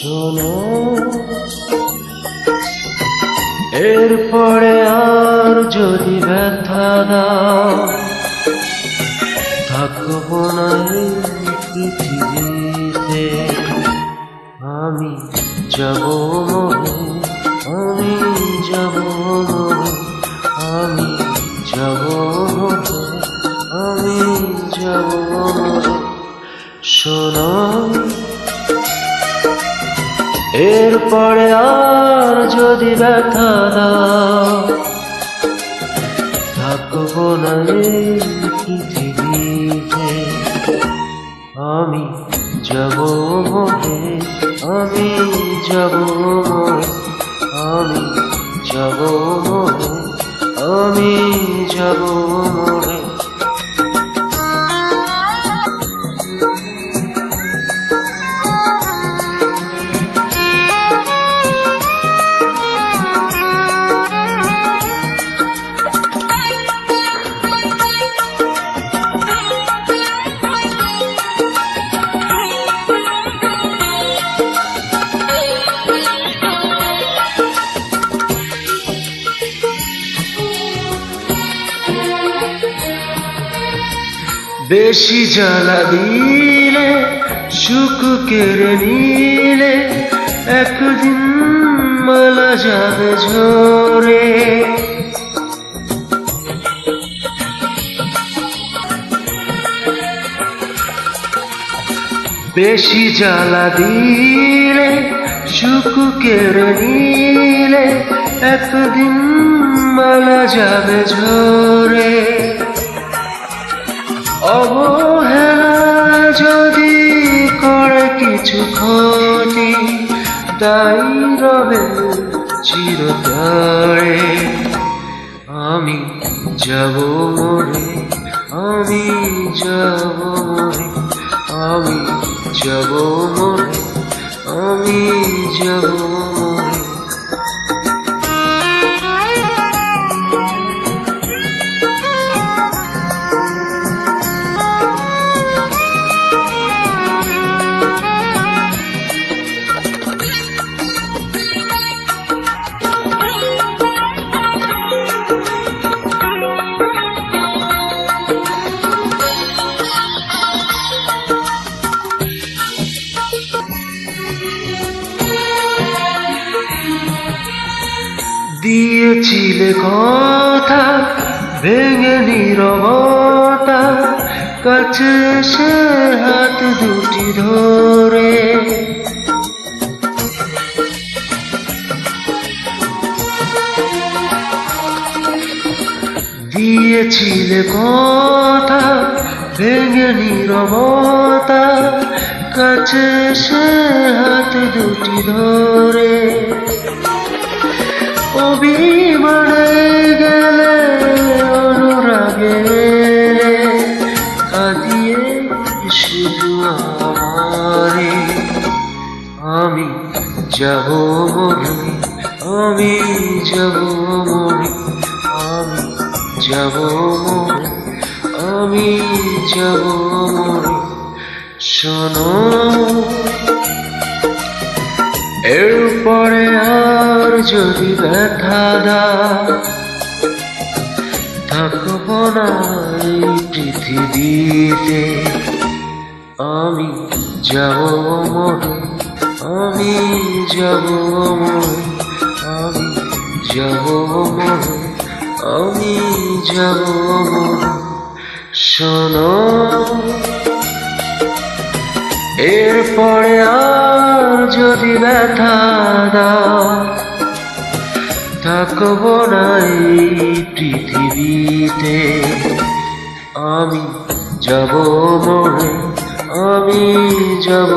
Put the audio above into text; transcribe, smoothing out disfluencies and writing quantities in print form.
শোনো, এরপরে আর যদি ব্যথা দাও, থাকবো না এই পৃথিবীতে। আমি যাব মরে, আমি যাব মরে, আমি যাব মরে, আমি যাব মরে। শোনো, এরপরে আর যদি ব্যথা দাও, থাকবো না এই পৃথিবীতে। আমি যাব মরে, আমি যাব মরে, আমি যাব মরে, আমি যাব মরে। বেশি জ্বালা দিলে, সুখ কেড়ে নিলে, একদিন মালা যাবে ঝরে। বেশি জ্বালা দিলে, সুখ কেড়ে নিলে, একদিন মালা যাবে ঝরে। অবহেলা যদি করে কিছু ক্ষতি, তাই রবে চিরতরে। আমি যাব মরে, আমি যাব মরে, আমি যাব মরে, আমি যাব মরে। দিয়েছিলে কথা, ভেঙে নীরবতা, কাছে এসে হাত দুটি ধরে। দিয়েছিলে কথা, ভেঙে নীরবতা, কাছে এসে হাত দুটি ধরে। অভিমানে গেলে, অনুরাগে এলে, কাঁদিয়ে শুধু আমারে। আমি যাব মরে, আমি যাব মরে, আমি যাব মরে, আমি যাব মরে। শোনো, এরপরে আর যদি ব্যথা দাও, থাকবো না এই পৃথিবীতে। আমি যাব মরে, আমি যাব মরে, আমি যাব মরে, আমি যাব মরে। শোনো, এরপরে আর যদি ব্যথা দাও, থাকবো না এই পৃথিবীতে। আমি যাব মরে, আমি যাব।